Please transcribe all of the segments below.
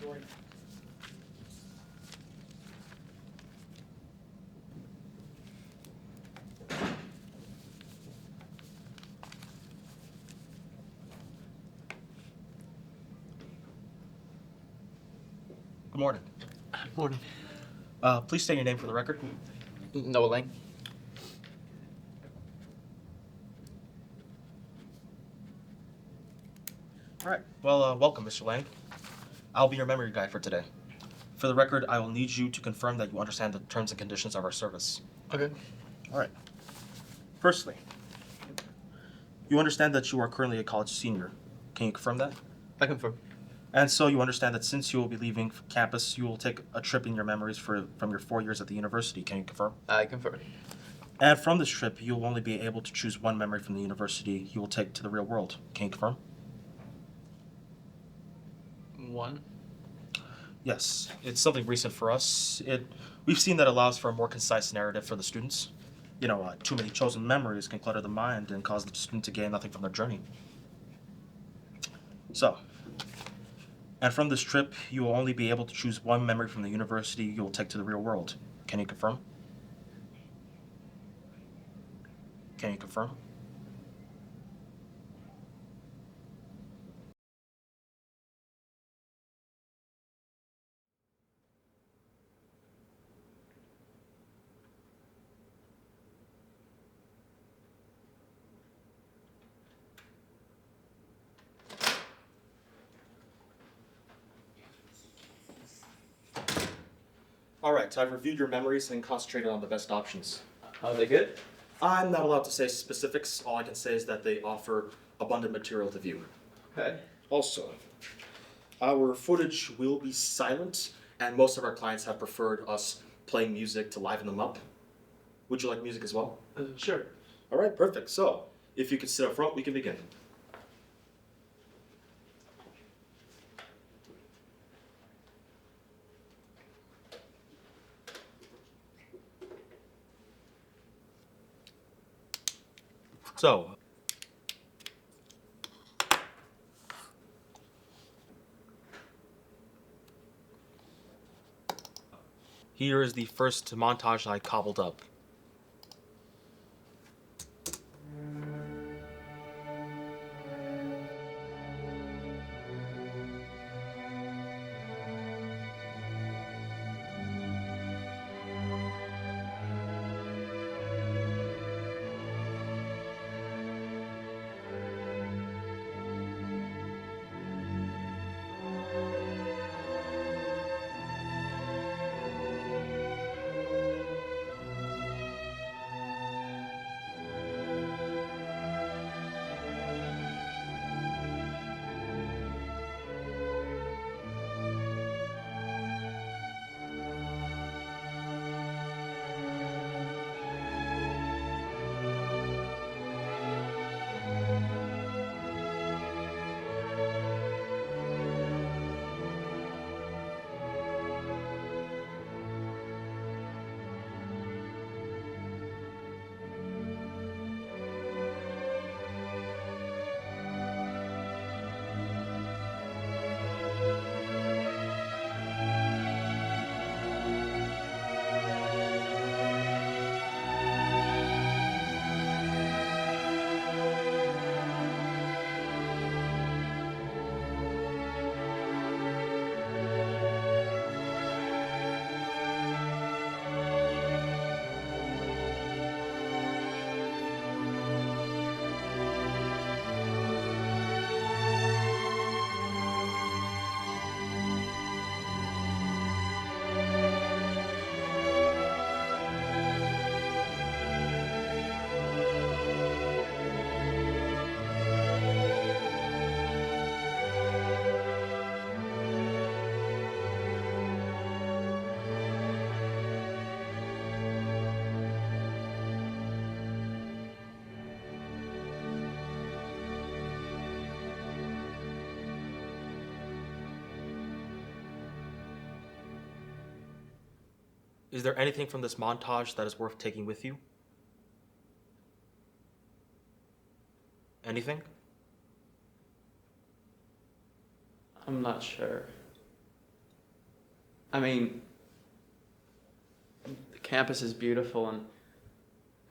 Good morning. Morning. Please state your name for the record. Noah Lang. All right. Well, welcome, Mr. Lang. I'll be your memory guide for today. For the record, I will need you to confirm that you understand the terms and conditions of our service. Okay. All right. Firstly, you understand that you are currently a college senior. Can you confirm that? I confirm. And so you understand that since you will be leaving campus, you will take a trip in your memories from your 4 years at the university. Can you confirm? I confirm. And from this trip, you will only be able to choose one memory from the university you will take to the real world. Can you confirm? One. Yes, it's something recent for us. We've seen that allows for a more concise narrative for the students. Too many chosen memories can clutter the mind and cause the student to gain nothing from their journey. So, and from this trip, you will only be able to choose one memory from the university you will take to the real world. Can you confirm? Can you confirm? All right, I've reviewed your memories and concentrated on the best options. Are they good? I'm not allowed to say specifics. All I can say is that they offer abundant material to view. Okay. Also, our footage will be silent, and most of our clients have preferred us playing music to liven them up. Would you like music as well? Sure. All right, perfect. So, if you could sit up front, we can begin. So, here is the first montage I cobbled up. Is there anything from this montage that is worth taking with you? Anything? I'm not sure. I mean, the campus is beautiful and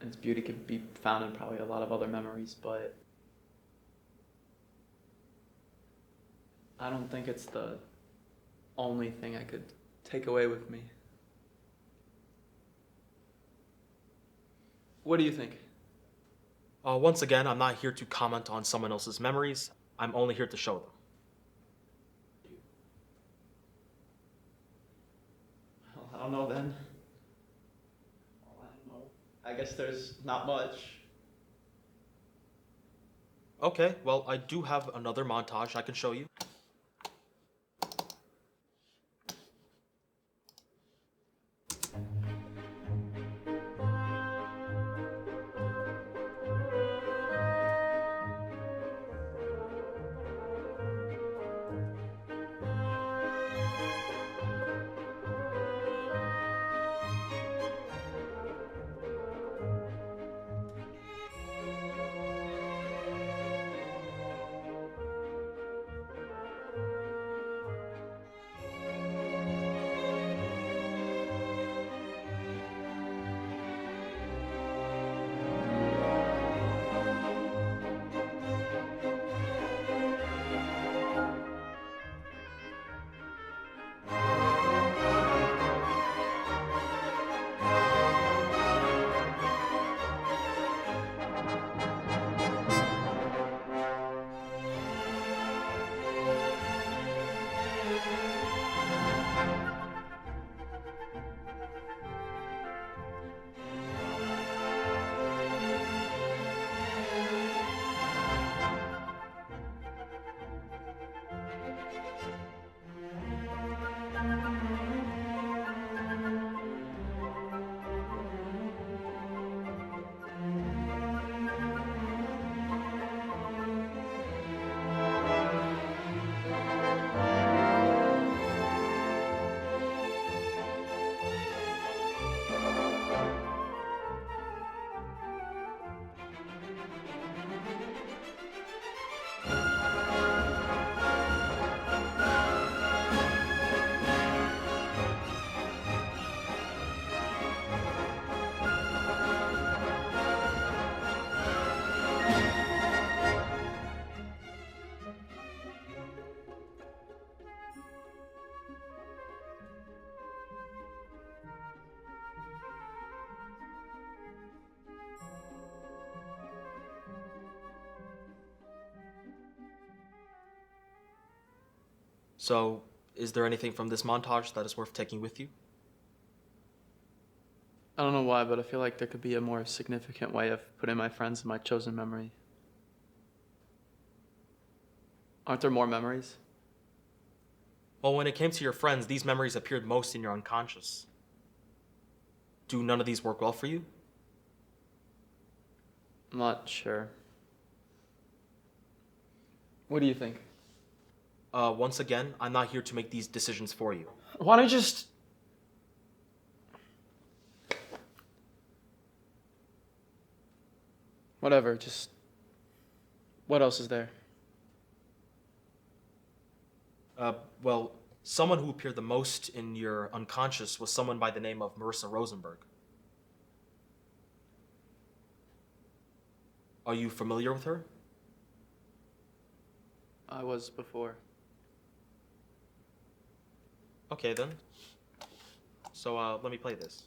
its beauty could be found in probably a lot of other memories, but I don't think it's the only thing I could take away with me. What do you think? Once again, I'm not here to comment on someone else's memories. I'm only here to show them. Well, I don't know then. Well, I don't know. I guess there's not much. Okay, well, I do have another montage I can show you. So, is there anything from this montage that is worth taking with you? I don't know why, but I feel like there could be a more significant way of putting my friends in my chosen memory. Aren't there more memories? Well, when it came to your friends, these memories appeared most in your unconscious. Do none of these work well for you? I'm not sure. What do you think? Once again, I'm not here to make these decisions for you. Why don't you just... Whatever, just... What else is there? Well, someone who appeared the most in your unconscious was someone by the name of Marissa Rosenberg. Are you familiar with her? I was before. Okay, then. So, let me play this.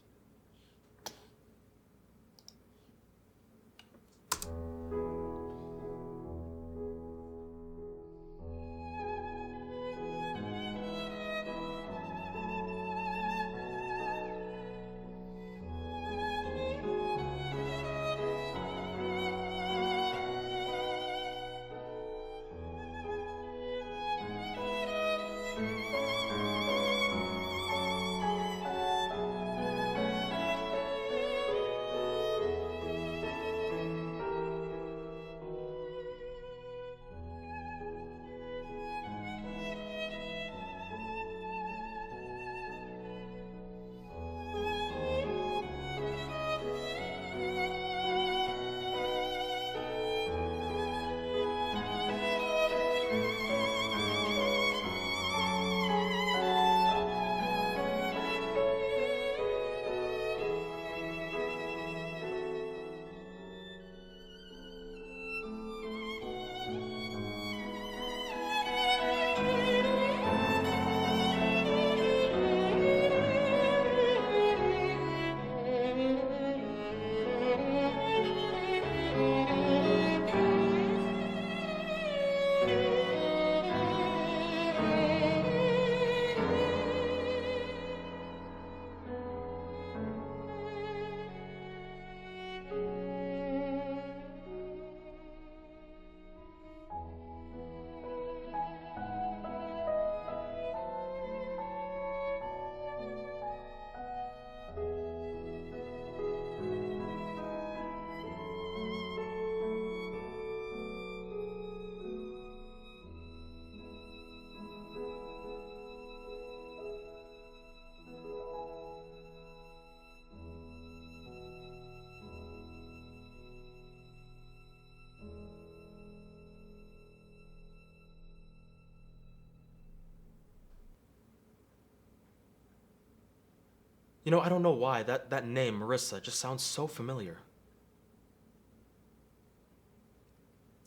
You know, I don't know why. That name, Marissa, just sounds so familiar.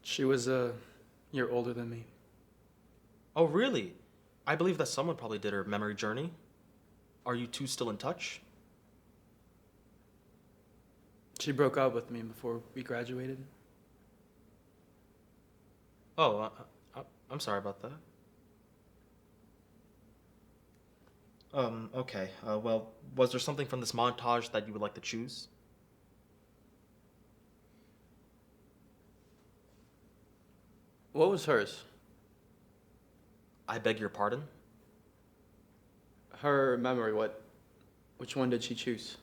She was a year older than me. Oh, really? I believe that someone probably did her memory journey. Are you two still in touch? She broke up with me before we graduated. Oh, I'm sorry about that. Okay. Well, was there something from this montage that you would like to choose? What was hers? I beg your pardon? Her memory, which one did she choose?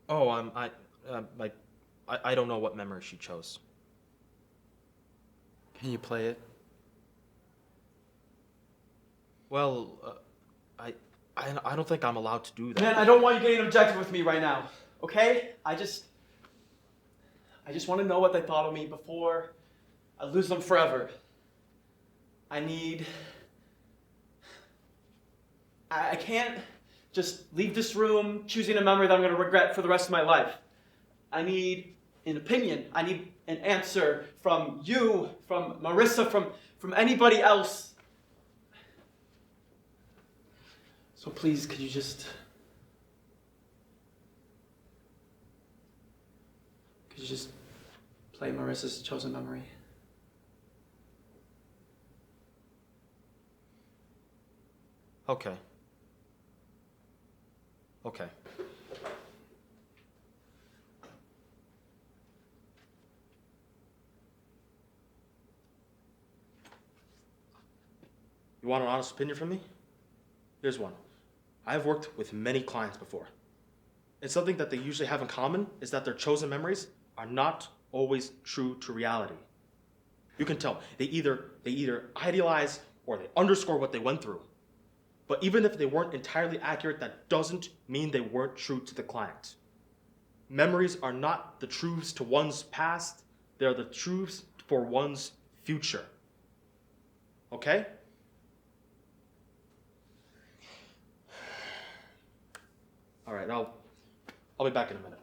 Oh, like, I don't know what memory she chose. Can you play it? Well, I don't think I'm allowed to do that. Man, I don't want you getting objective with me right now, okay? I just want to know what they thought of me before I lose them forever. I can't just leave this room choosing a memory that I'm going to regret for the rest of my life. I need an opinion. I need an answer from you, from Marissa, from anybody else. So please, could you just play Marissa's chosen memory? Okay. Okay. You want an honest opinion from me? Here's one. I've worked with many clients before. And something that they usually have in common is that their chosen memories are not always true to reality. You can tell they either idealize or they underscore what they went through. But even if they weren't entirely accurate, that doesn't mean they weren't true to the client. Memories are not the truths to one's past, they're the truths for one's future. Okay? All right, I'll be back in a minute.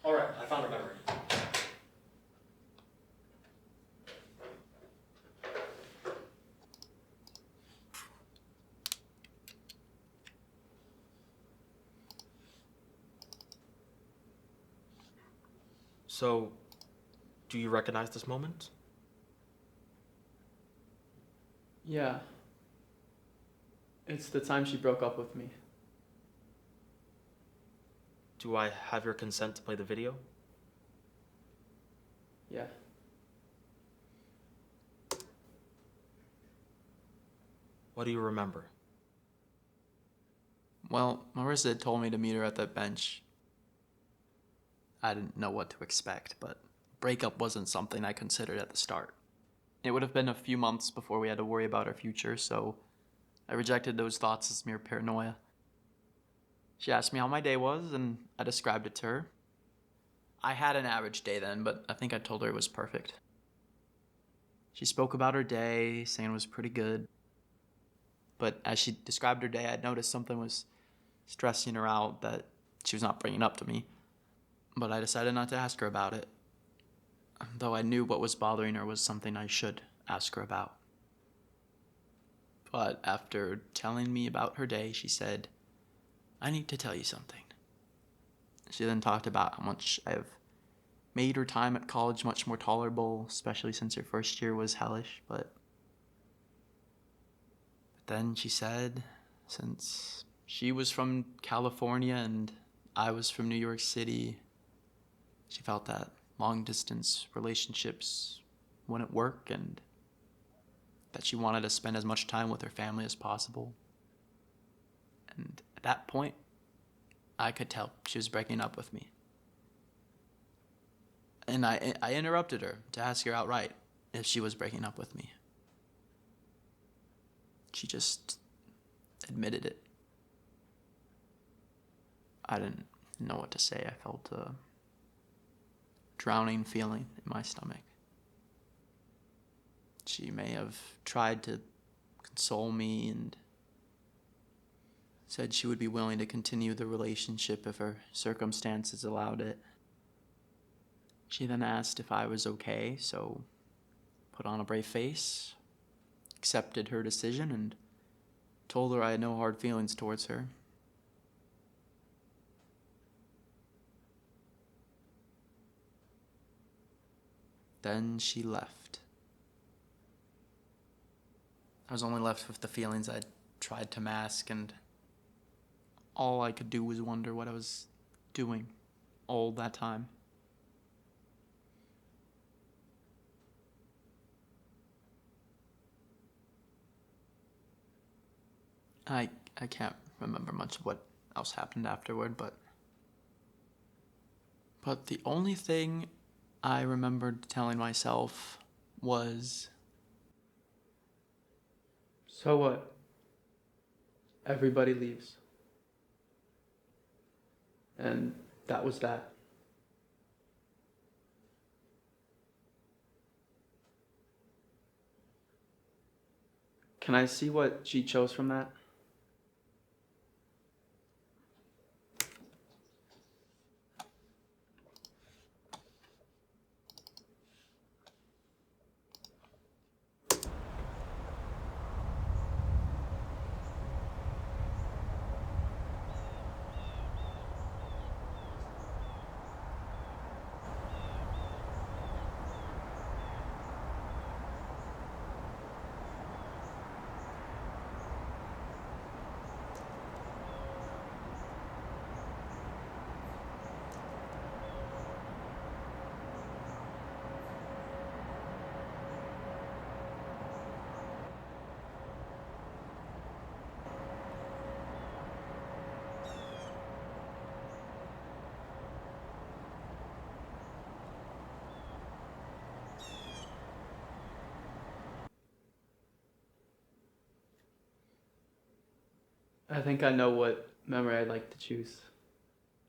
All right, I found a memory. So, do you recognize this moment? Yeah. It's the time she broke up with me. Do I have your consent to play the video? Yeah. What do you remember? Well, Marissa had told me to meet her at that bench. I didn't know what to expect, but breakup wasn't something I considered at the start. It would have been a few months before we had to worry about our future, so I rejected those thoughts as mere paranoia. She asked me how my day was, and I described it to her. I had an average day then, but I think I told her it was perfect. She spoke about her day, saying it was pretty good. But as she described her day, I'd noticed something was stressing her out that she was not bringing up to me. But I decided not to ask her about it. though I knew what was bothering her was something I should ask her about. But after telling me about her day, she said, "I need to tell you something." She then talked about how much I've made her time at college much more tolerable, especially since her first year was hellish. But then she said, since she was from California and I was from New York City, she felt that long distance relationships wouldn't work and that she wanted to spend as much time with her family as possible. And at that point, I could tell she was breaking up with me. And I interrupted her to ask her outright if she was breaking up with me. She just admitted it. I didn't know what to say. I felt a drowning feeling in my stomach. She may have tried to console me and said she would be willing to continue the relationship if her circumstances allowed it. She then asked if I was okay, so put on a brave face, accepted her decision, and told her I had no hard feelings towards her. Then she left. I was only left with the feelings I'd tried to mask, and all I could do was wonder what I was doing all that time. I can't remember much of what else happened afterward, but the only thing I remembered telling myself was, "So what? Everybody leaves." And that was that. Can I see what she chose from that? I think I know what memory I'd like to choose.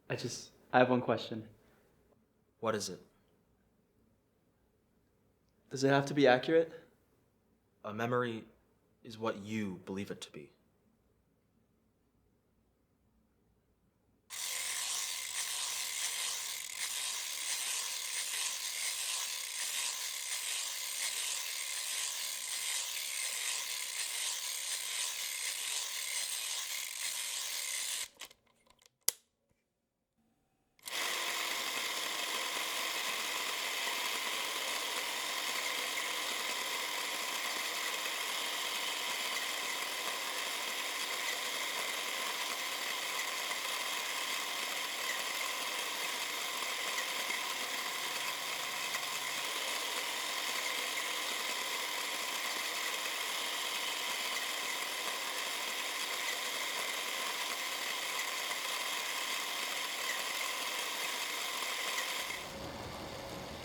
I have one question. What is it? Does it have to be accurate? A memory is what you believe it to be.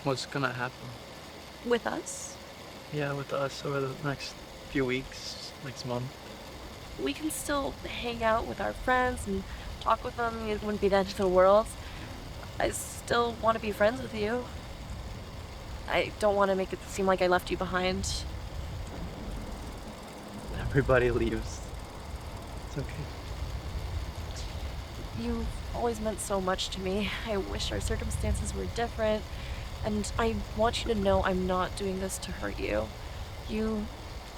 What's gonna happen? With us? Yeah, with us over the next few weeks, next month. We can still hang out with our friends and talk with them. It wouldn't be the end of the world. I still want to be friends with you. I don't want to make it seem like I left you behind. Everybody leaves. It's okay. You've always meant so much to me. I wish our circumstances were different. And I want you to know I'm not doing this to hurt you. You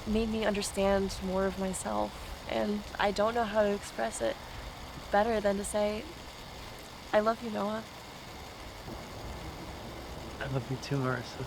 made me understand more of myself, and I don't know how to express it better than to say, I love you, Noah. I love you too, Marissa.